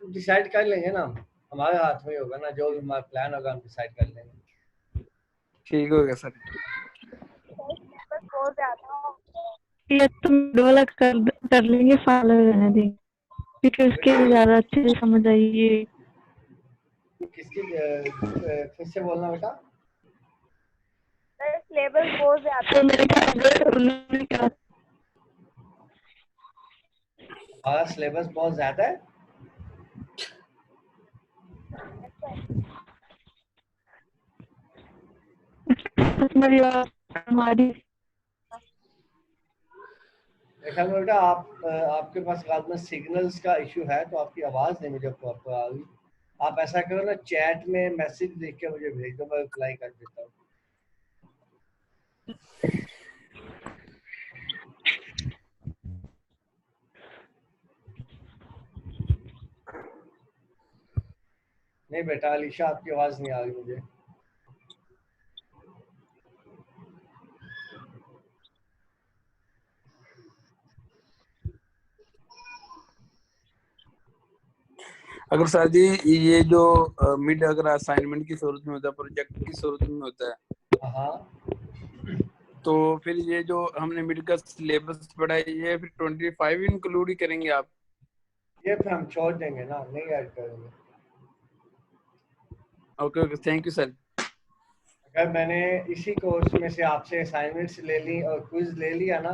Decide कर लेंगे ना, हमारे हाथ में ही होगा ना, जो भी हमारा प्लान होगा हम डिसाइड कर लेंगे। ठीक हो गया सर। बहुत ज्यादा ये तो वाला कर लेंगे, फॉलो रहने देंगे क्योंकि उसके बेटा ज्यादा अच्छे से समझ आइए। किसकी फिर से बोलना बेटा। सिलेबस बहुत ज्यादा है मेरे ख्याल से, उन्होंने कहा हमारा सिलेबस बहुत ज्यादा है। मेरी बात हमारी देखा बेटा, आपके पास रात में सिग्नल्स का इशू है, तो आपकी आवाज नहीं मुझे प्रॉपर आ रही। आप ऐसा करो ना, चैट में मैसेज लिख के मुझे भेज दो, मैं रिप्लाई कर देता हूँ। नहीं बेटा अलीशा, आपकी आवाज नहीं आ रही मुझे। अगर सर जी ये जो मिड अगर असाइनमेंट की सूरत में होता है, प्रोजेक्ट की सूरत में होता है, हाँ तो फिर ये जो हमने मिड का सिलेबस पढ़ा है ये फिर 25 इंक्लूड ही करेंगे आप? ये फिर हम छोड़ देंगे ना, नहीं ऐड करेंगे। Okay okay, thank you sir. अगर मैंने इसी कोर्स में से आपसे असाइनमेंट्स ले ली और क्विज ले लिया ना,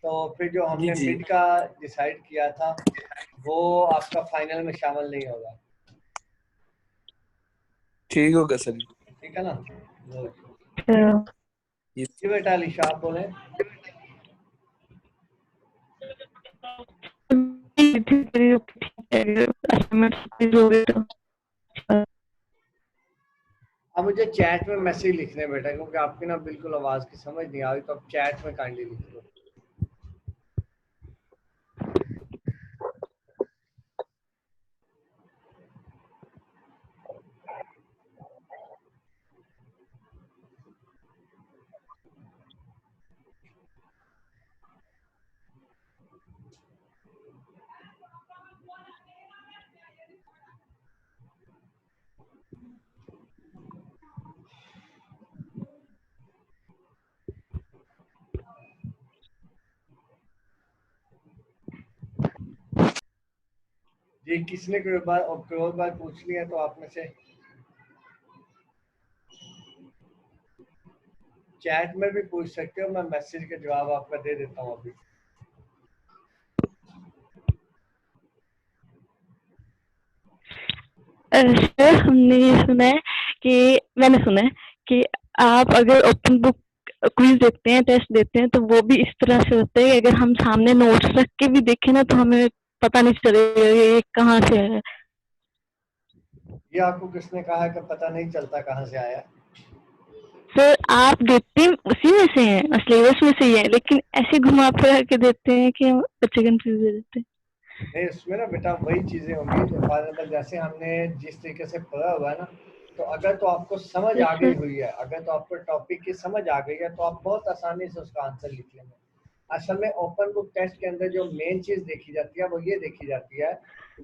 तो फिर जो जी हमने जी, मिड का डिसाइड किया था वो आपका फाइनल में शामिल नहीं होगा। ठीक होगा सर। ठीक है ना। ये जी बेटा अलीशा आप बोले। असाइनमेंट हो गए तो अब मुझे चैट में मैसेज लिखने बेटा, क्योंकि आपकी ना बिल्कुल आवाज़ की समझ नहीं आ रही, तो आप चैट में काइंडली लिख दो। जी किसने कोई बार पूछ लिया तो आप में से चैट में भी पूछ सकते हो, मैं मैसेज का जवाब आपका दे देता हूँ अभी। सर हमने ये सुना है कि मैंने सुना है कि आप अगर ओपन बुक क्विज देते हैं, टेस्ट देते हैं, तो वो भी इस तरह से होता है कि अगर हम सामने नोट्स रख के भी देखें ना तो हमें पता नहीं चलेगा ये कहाँ से है। ये आपको किसने कहा कि पता नहीं चलता कहाँ से आया? सर आप देते हैं उसी में से हैं, सिलेबस में से ही है, लेकिन ऐसे घुमा फिरा के देते हैं कि हम बच्चे कंफ्यूज हो जाते हैं। नहीं उसमें ना बेटा वही चीज़ें होंगी, फॉर एग्जाम्पल जैसे हमने जिस तरीके से पढ़ा हुआ है ना, तो अगर तो आपको समझ यस आ सर। गई हुई है, अगर तो आपको टॉपिक की समझ आ गई है, तो आप बहुत आसानी से उसका आंसर लिख लेंगे। असल में ओपन बुक टेस्ट के अंदर जो मेन चीज़ देखी जाती है वो ये देखी जाती है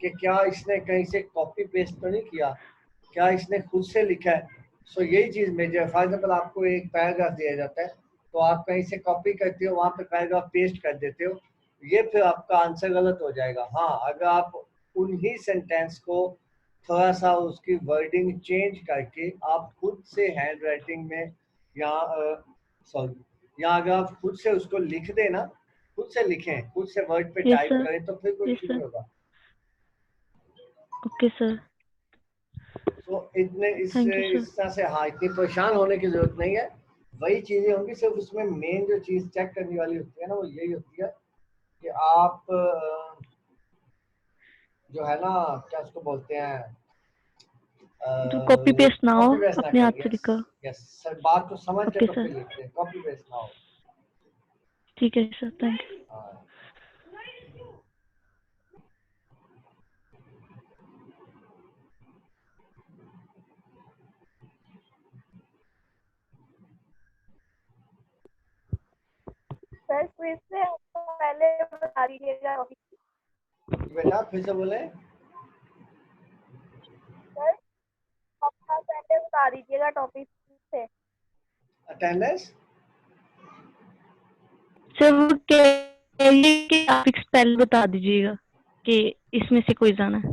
कि क्या इसने कहीं से कॉपी पेस्ट तो नहीं किया, क्या इसने खुद से लिखा है। सो यही चीज़ मेजर, फॉर एग्जाम्पल आपको एक पैराग्राफ दिया जाता है, तो आप कहीं से कॉपी करते हो, वहाँ पे पैराग्राफ पेस्ट कर देते हो, ये फिर आपका आंसर गलत हो जाएगा। हाँ अगर आप उन्हीं सेंटेंस को थोड़ा सा उसकी वर्डिंग चेंज करके आप खुद से हैंड राइटिंग में या सॉरी या अगर आप खुद से उसको लिख देना, खुद से लिखें, खुद से वर्ड पे यस टाइप सर। करें, तो फिर कोई यस इशू नहीं सर। होगा। Okay sir. तो इतने थैंक यू सर। इस तरह से हाँ इतनी परेशान होने की जरूरत नहीं है। वही चीजें होंगी, सिर्फ उसमें मेन जो चीज चेक करने वाली होती है ना वो यही होती है कि आप जो है ना क्या उसको बोलते हैं, जो कॉपी पेस्ट ना हो, कॉपी पेस्ट ना अपने करें। हाथ से यस लिखा। यस सर, बात को समझ के ओके तो सर। फिर लिखते हैं, कॉपी पेस्ट ना हो। ठीक है सर, थैंक यू। हाँ सर क्विज से पहले बता दीजिएगा। बेटा फिर से बोले। बता दीजिएगा टॉपिक से। अटेंडेंस सर वो कहिए कि टॉपिक्स पहले बता दीजिएगा कि इसमें से कोई जाना है।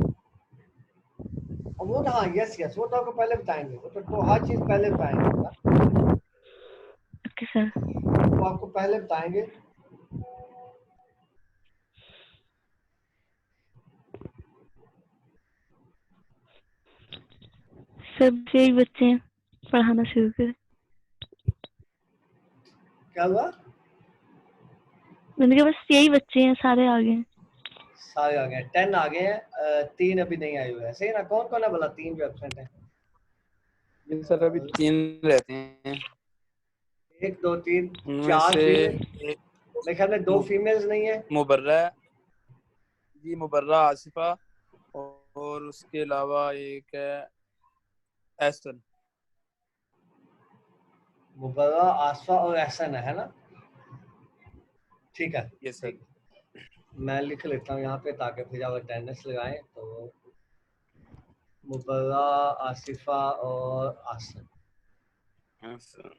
वो हाँ यस यस वो तो आपको पहले बताएंगे, वो तो हर चीज पहले बताएंगे बेटा, ओके सर। वो आपको पहले बताएंगे। सब यही बच्चे हैं, पढ़ाना शुरू करें। क्या हुआ? मैंने कहा बस यही बच्चे हैं, सारे आ गए हैं। सारे आ गए, 10 आ गए हैं, 3 अभी नहीं आए हुए हैं, सही ना? कौन कौन है बोला 3 जो एब्सेंट है? जी सर अभी 3 रहते हैं, 1 2 3 उनमें 4 से फीमेल, मेरे ख्याल में 2 फीमेल्स नहीं है। मुबर्रा जी, मुबर्रा, आसिफा और उसके अलावा एक है एहसन। मुबर्रा, आसफा और एहसन है ना? ठीक है, यस सर। ठीक, मैं लिख लेता हूँ यहाँ पे ताकि फिर आप अटेंडेंस लगाएं। तो मुबर्रा, आसिफा और आसन,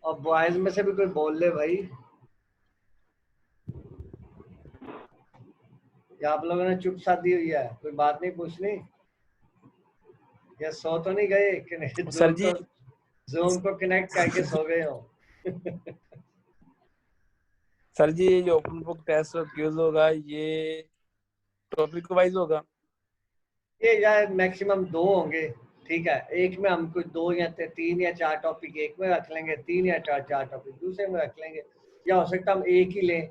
और बॉयज में से भी कोई बोल ले भाई, या आप लोगों ने चुप शादी हुई है, कोई बात नहीं पूछनी? या सो तो नहीं गए कि सर जी जूम को कनेक्ट करके सो गए हो? सर जी ये जो ओपन बुक टेस्ट और क्विज होगा ये टॉपिक वाइज होगा? ये यार मैक्सिमम 2 होंगे, ठीक है, एक में हम कुछ 2 या 3 या 4 टॉपिक एक में रख लेंगे, 3 या 4 टॉपिक दूसरे में रख लेंगे, या हो सकता हम एक ही लें,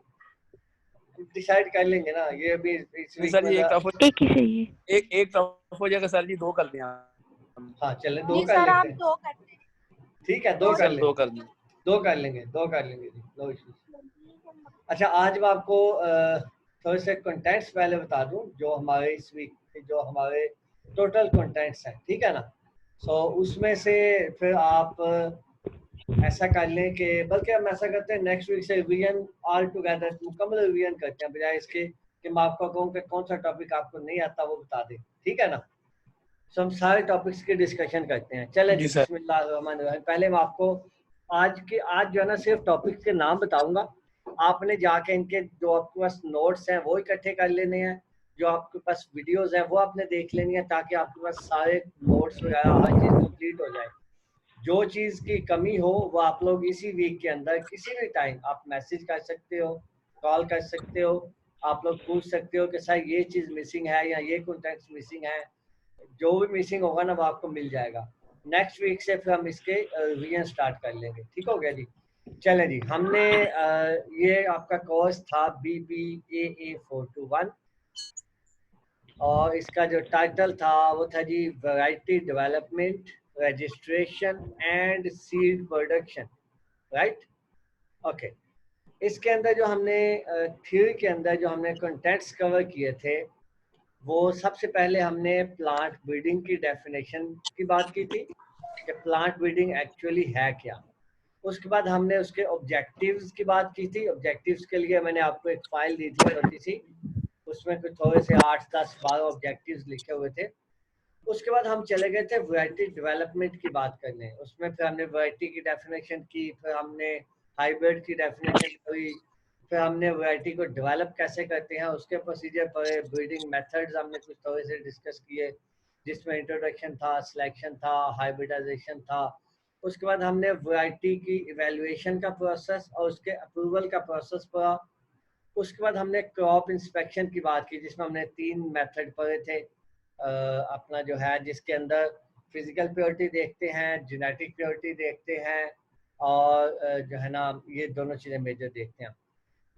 डिसाइड कर लेंगे ना। ये अभी इस वीक सर में ये एक ही सही है। एक टफ हो जाएगा सर जी, 2 कर दें हम। हाँ चलें 2 नहीं कर सर, आप लेते हैं, 2 करते हैं। ठीक है 2 कर सर लेंगे, 2 कर दें। 2 कर लेंगे, 2 कर लेंगे जी, नो इश्यूज। अच्छा आज मैं आपको थोड़े से कंटेंट्स पहले बता दूं जो हमारे इस वीक के जो हमारे टोटल कंटेंट्स हैं, ठीक है ना? सो उसमें से फिर आप ऐसा कर लें कि, बल्कि हम ऐसा करते हैं नेक्स्ट वीक से रिवीजन ऑल टुगेदर मुकम्मल रिवीजन करते हैं, बजाय इसके कि मैं आपको कहूँ कि कौन सा टॉपिक आपको नहीं आता वो बता दें, ठीक है ना? सो हम सारे टॉपिक्स की डिस्कशन करते हैं। चले जी, बिस्मिल्लाहिर्रहमानिर्रहीम। पहले मैं आपको आज जो है ना सिर्फ टॉपिक्स के नाम बताऊंगा, आपने जाके इनके जो आपके पास नोट्स हैं वो इकट्ठे कर लेने हैं, जो आपके पास वीडियोस हैं वो आपने देख लेनी है, ताकि आपके पास सारे नोट्स वगैरह हर चीज़ कंप्लीट हो जाए। जो चीज़ की कमी हो वो आप लोग इसी वीक के अंदर किसी भी टाइम आप मैसेज कर सकते हो, कॉल कर सकते हो, आप लोग पूछ सकते हो कि सर ये चीज़ मिसिंग है या ये कॉन्टेक्स्ट मिसिंग है, जो भी मिसिंग होगा ना वो आपको मिल जाएगा। नेक्स्ट वीक से फिर हम इसके रिवीजन स्टार्ट कर लेंगे, ठीक हो गया जी? चले जी, हमने ये आपका कोर्स था BPAA421 और इसका जो टाइटल था वो था जी variety development, registration and seed production, right? Okay, इसके अंदर जो हमने थ्योरी के अंदर जो हमने कंटेंट्स कवर किए थे, वो सबसे पहले हमने प्लांट ब्रीडिंग की डेफिनेशन की बात की थी कि प्लांट ब्रीडिंग एक्चुअली है क्या। उसके बाद हमने उसके ऑब्जेक्टिव्स की बात की थी। ऑब्जेक्टिव्स के लिए मैंने आपको एक फाइल दी थी छोटी सी, उसमें कुछ थोड़े से 8 10 12 ऑब्जेक्टिव्स लिखे हुए थे। उसके बाद हम चले गए थे वैरायटी डेवलपमेंट की बात करने, उसमें फिर हमने वैरायटी की डेफिनेशन की, फिर हमने हाइब्रिड की डेफिनेशन करी, फिर हमने वैरायटी को डेवलप कैसे करते हैं उसके प्रोसीजर पर, ब्रीडिंग मेथड्स हमने कुछ थोड़े से डिस्कस किए, जिसमें इंट्रोडक्शन था, सिलेक्शन था, हाइब्रिडाइजेशन था। उसके बाद हमने वैरायटी की इवेल्युएशन का प्रोसेस और उसके अप्रूवल का प्रोसेस पढ़ा। उसके बाद हमने क्रॉप इंस्पेक्शन की बात की, जिसमें हमने 3 मेथड पढ़े थे, अपना जो है जिसके अंदर फिजिकल प्योरिटी देखते हैं, जेनेटिक प्योरिटी देखते हैं, और जो है ना ये दोनों चीज़ें मेजर देखते हैं।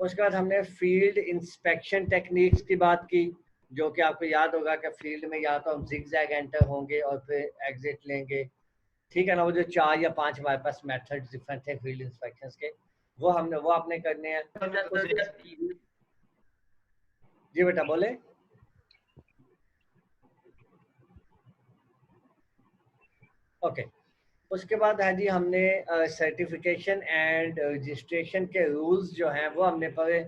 उसके बाद हमने फील्ड इंस्पेक्शन टेक्निक्स की बात की, जो कि आपको याद होगा कि फील्ड में या तो हम जिगजैग एंटर होंगे और फिर एग्जिट लेंगे, ठीक है ना? वो जो 4 या 5 हमारे पास मेथड डिफरेंट थे फील्ड इंस्पेक्शंस के, वो आपने करने हैं। जी बेटा बोले। ओके, उसके बाद है जी हमने सर्टिफिकेशन एंड रजिस्ट्रेशन के रूल्स जो हैं वो हमने पढ़े।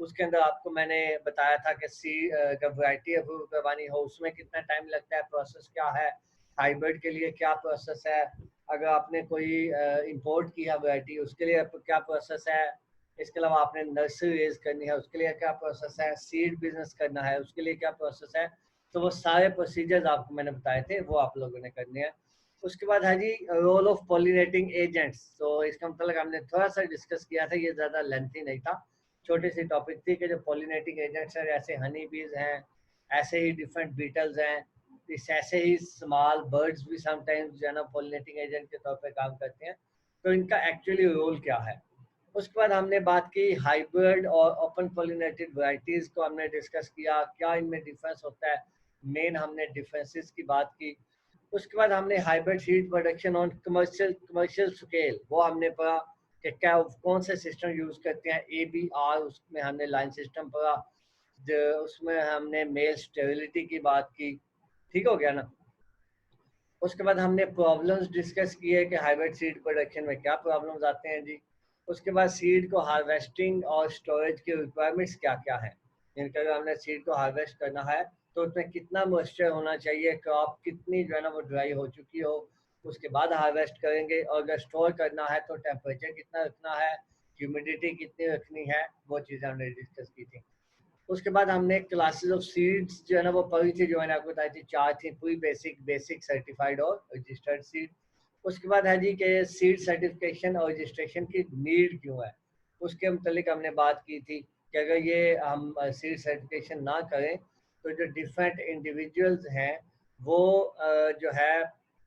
उसके अंदर आपको मैंने बताया था कि अगर वैरायटी अप्रूव करवानी हो उसमें कितना टाइम लगता है, प्रोसेस क्या है, हाइब्रिड के लिए क्या प्रोसेस है, अगर आपने कोई इंपोर्ट की है वैरायटी, उसके लिए क्या प्रोसेस है। इसके अलावा आपने नर्सरी रेज करनी है, उसके लिए क्या प्रोसेस है। सीड बिजनेस करना है, उसके लिए क्या प्रोसेस है। तो वो सारे प्रोसीजर्स आपको मैंने बताए थे, वो आप लोगों ने करने हैं। उसके बाद है जी रोल ऑफ पॉलिनेटिंग एजेंट्स। तो इसका मतलब हमने थोड़ा सा डिस्कस किया था, ये ज़्यादा लेंथी नहीं था, छोटी सी टॉपिक थी कि जो पॉलिनेटिंग एजेंट्स हैं, ऐसे हनी बीज हैं, ऐसे ही डिफरेंट बीटल्स हैं, इस ऐसे ही स्मॉल बर्ड्स भी समटाइम्स जो है ना पॉलिनेटिंग एजेंट के तौर पे काम करते हैं। तो इनका एक्चुअली रोल क्या है। उसके बाद हमने बात की हाइब्रिड और ओपन पॉलिनेटेड वैरायटीज़ को हमने डिस्कस किया, क्या इनमें डिफरेंस होता है, मेन हमने डिफरेंसेस की बात की। उसके बाद हमने hybrid seed production on commercial scale, वो हमने पढ़ा कि क्या कौन से सिस्टम यूज़ करते हैं। ABR उसमें हमने लाइन सिस्टम पढ़ा, उसमें हमने मेल स्टेबिलिटी की बात की। ठीक हो गया ना। उसके बाद हमने प्रॉब्लम्स डिस्कस किए कि हाइब्रिड सीड प्रोडक्शन में क्या प्रॉब्लम्स आते हैं जी। उसके बाद सीड को हार्वेस्टिंग और स्टोरेज की रिक्वायरमेंट्स क्या क्या है। इनका अगर हमने सीड को हार्वेस्ट करना है तो उसमें कितना मॉइस्चर होना चाहिए, क्रॉप कितनी जो है ना वो ड्राई हो चुकी हो, उसके बाद हार्वेस्ट करेंगे। और अगर स्टोर करना है तो टेम्परेचर कितना रखना है, ह्यूमिडिटी कितनी रखनी है, वो चीज़ें हमने डिस्कस की थी। उसके बाद हमने क्लासेस ऑफ सीड्स जो है ना वो पढ़ी थी, जो मैंने आपको बताई थी, 4 थी, पूरी बेसिक सर्टिफाइड और रजिस्टर्ड सीड। उसके बाद है जी कि सीड सर्टिफिकेशन और रजिस्ट्रेशन की नीड क्यों है, उसके मुतलिक हमने बात की थी कि अगर ये हम सीड सर्टिफिकेशन ना करें तो जो डिफरेंट इंडिविजुअल्स हैं वो जो है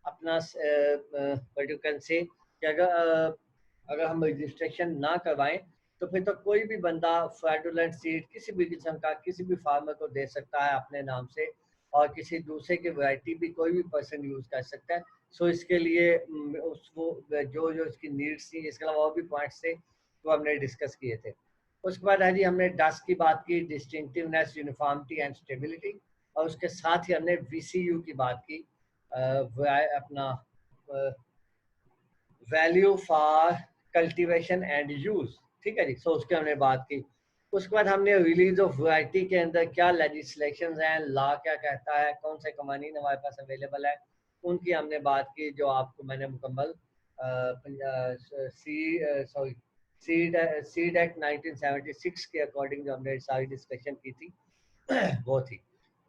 अपना व्हाट यू कैन से कि अगर हम रजिस्ट्रेशन ना करवाएं तो फिर तो कोई भी बंदा फ्रैडुलेंट सीड किसी भी किस्म का किसी भी फार्मर को दे सकता है अपने नाम से, और किसी दूसरे की वैरायटी भी कोई भी पर्सन यूज़ कर सकता है। सो इसके लिए उसको जो जो इसकी नीड्स थी, इसके अलावा और भी पॉइंट्स थे वो हमने डिस्कस किए थे। उसके बाद है जी हमने डस्ट की बात की, डिस्टिंक्टिवनेस, यूनिफॉर्मिटी एंड स्टेबिलिटी। और उसके साथ ही हमने VCU की बात की, अपना value for cultivation and use. ठीक है जी। सो उसके हमने बात की। उसके बाद हमने रिलीज ऑफ वैरायटी के अंदर क्या लेजिस्लेशन हैं, लॉ क्या कहता है, कौन से कवानीन हमारे पास अवेलेबल है, उनकी हमने बात की, जो आपको मैंने मुकम्मल सीड एक्ट 1976 के अकॉर्डिंग जो हमने सारी डिस्कशन की थी वो थी।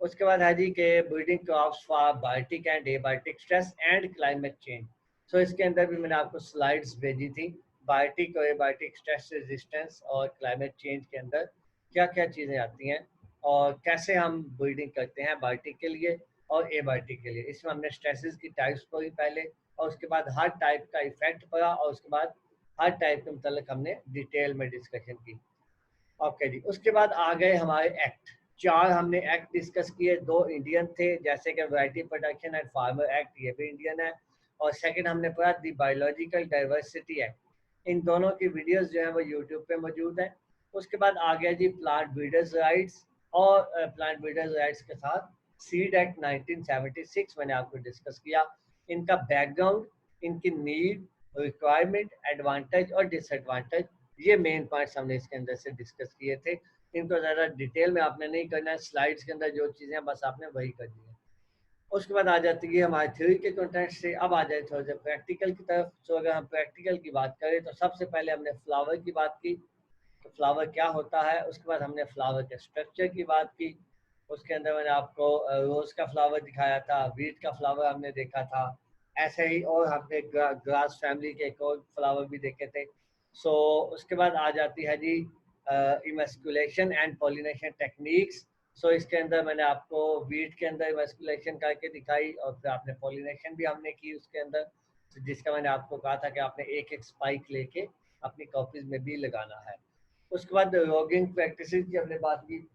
उसके बाद है जी के breeding crops for biotic and abiotic stress and climate change. So इसके अंदर भी मैंने आपको स्लाइड्स भेजी थी, बायोटिक और एबायोटिक स्ट्रेस रेजिस्टेंस और क्लाइमेट चेंज के अंदर क्या क्या चीज़ें आती हैं और कैसे हम ब्रीडिंग करते हैं बायोटिक के लिए और एबायोटिक के लिए। इसमें हमने स्ट्रेसेस की टाइप्स पढ़ी पहले, और उसके बाद हर टाइप का इफेक्ट पढ़ा, और उसके बाद हर टाइप के मतलब हमने डिटेल में डिस्कशन की। ओके जी। उसके बाद आ गए हमारे एक्ट। 4 हमने एक्ट डिस्कस किए, 2 इंडियन थे, जैसे कि variety protection and farmer act, ये भी इंडियन है। और सेकंड हमने पढ़ा दी बायोलॉजिकल डाइवर्सिटी एक्ट। इन दोनों की वीडियोस जो है वो यूट्यूब पे मौजूद है। उसके बाद आ गया जी प्लांट ब्रीडर्स राइट्स, और प्लांट ब्रीडर्स राइट्स के साथ सीड एक्ट 1976 मैंने आपको डिस्कस किया। इनका बैकग्राउंड, इनकी नीड, रिक्वायरमेंट, एडवांटेज और डिसएडवांटेज, ये मेन पॉइंट्स हमने इसके अंदर से डिस्कस किए थे। इनको ज़्यादा डिटेल में आपने नहीं करना है, स्लाइड्स के अंदर जो चीज़ें बस आपने वही करनी है। उसके बाद आ जाती है हमारे थ्योरी के कंटेंट से। अब आ जाए थोड़ा सा प्रैक्टिकल की तरफ। तो अगर हम प्रैक्टिकल की बात करें तो सबसे पहले हमने फ्लावर की बात की, तो फ्लावर क्या होता है। उसके बाद हमने फ्लावर के स्ट्रक्चर की बात की, उसके अंदर मैंने आपको रोज़ का फ्लावर दिखाया था, वीट का फ्लावर हमने देखा था, ऐसे ही और हमने ग्रास फैमिली के एक और फ्लावर भी देखे थे। सो उसके बाद आ जाती है जी इमस्कुलेशन एंड पॉलिनेशन टेक्निक्स। सो इसके अंदर मैंने आपको वीट के अंदर इमस्कुलेशन करके दिखाई, और फिर आपने पॉलिनेशन भी हमने की उसके अंदर, जिसका मैंने आपको कहा था कि आपने एक एक स्पाइक लेके अपनी कॉपीज में भी लगाना है। उसके बाद रॉगिंग प्रैक्टिसेस की हमने बात की।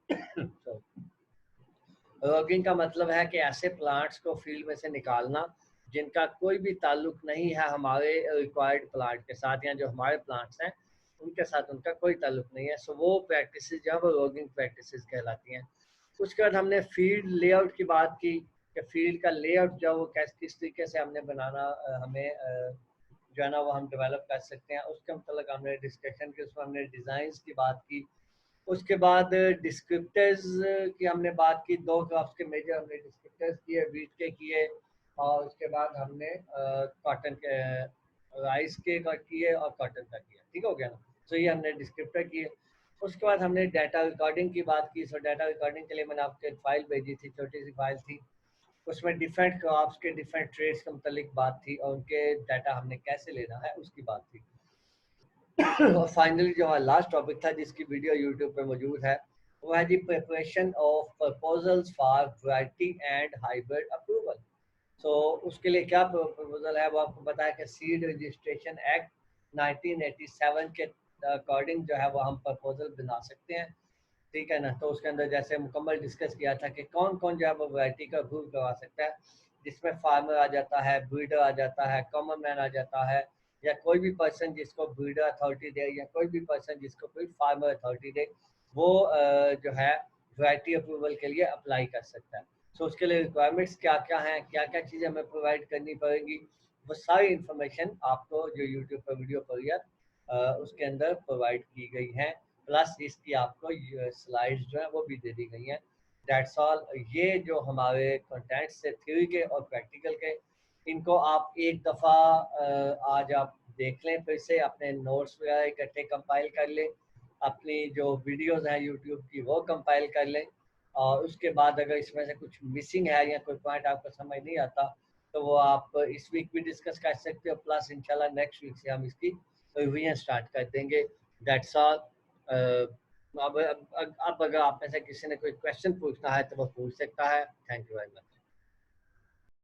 रॉगिंग का मतलब है कि ऐसे प्लांट्स को फील्ड में से निकालना जिनका कोई भी ताल्लुक नहीं है हमारे रिक्वायर्ड प्लांट के साथ, या जो हमारे प्लांट्स हैं उनके साथ उनका कोई ताल्लुक नहीं है। सो वो प्रैक्टिसेस जो है वो रॉगिंग प्रैक्टिसेस कहलाती हैं। उसके बाद हमने फील्ड लेआउट की बात की कि फील्ड का लेआउट जो है वो किस तरीके से हमने बनाना, हमें जो है ना वो हम डेवलप कर सकते हैं, उसके मतलब हमने डिस्कशन की। उसमें हमने डिज़ाइंस की बात की। उसके बाद डिस्क्रिप्टर्स की हमने बात की, 2 क्रॉप्स के मेजर हमने डिस्क्रिप्टर्स किए, वीट के किए, और उसके बाद हमने कॉटन के राइस के का किए और कॉटन का किया, ठीक हो गया ना। तो ये हमने डिस्क्रिप्टर किए। उसके बाद हमने डाटा रिकॉर्डिंग की बात की। सो डाटा रिकॉर्डिंग के लिए मैंने आपको एक फाइल भेजी थी, छोटी सी फाइल थी, उसमें डिफरेंट क्रॉप्स के डिफरेंट ट्रेड्स के मुतालिक बात थी और उनके डाटा हमने कैसे लेना है उसकी बात थी। और फाइनली जो हमारा लास्ट टॉपिक था जिसकी वीडियो यूट्यूब पे मौजूद है वो है the preparation of proposals for variety and hybrid approval. तो उसके लिए क्या प्रपोजल है वो आपको बताया कि सीड रजिस्ट्रेशन एक्ट 1987 के अकॉर्डिंग जो है वो हम प्रपोजल बना सकते हैं, ठीक है ना। तो उसके अंदर जैसे मुकम्मल डिस्कस किया था कि कौन कौन जो है वो वैरायटी का अप्रूव करवा सकता है, जिसमें फार्मर आ जाता है, ब्रीडर आ जाता है, कॉमन मैन आ जाता है, या कोई भी पर्सन जिसको ब्रीडर अथॉरिटी दे, या कोई भी पर्सन जिसको कोई फार्मर अथॉरिटी दे, वो जो है वैरायटी अप्रूवल के लिए अप्लाई कर सकता है। सो उसके लिए रिक्वायरमेंट्स क्या क्या हैं, क्या क्या चीज़ें हमें प्रोवाइड करनी पड़ेगी, वो सारी इंफॉर्मेशन आपको जो यूट्यूब पर वीडियो पर या उसके अंदर प्रोवाइड की गई हैं। प्लस इसकी आपको स्लाइड्स जो है वो भी दे दी गई हैं। That's all. ये जो हमारे कंटेंट्स थे थ्योरी के और प्रैक्टिकल के, इनको आप एक दफ़ा आज आप देख लें, फिर से अपने नोट्स वगैरह इकट्ठे कंपाइल कर लें, अपनी जो वीडियोस हैं यूट्यूब की वो कंपाइल कर लें, और उसके बाद अगर इसमें से कुछ मिसिंग है या कोई पॉइंट आपको समझ नहीं आता तो वो आप इस वीक भी डिस्कस कर सकते हो। प्लस इंशाल्लाह नेक्स्ट वीक से हम इसकी रिवीजन स्टार्ट कर देंगे। That's all. अब अगर आप में से किसी ने कोई क्वेश्चन पूछना है तो वो पूछ सकता है। Thank you very much.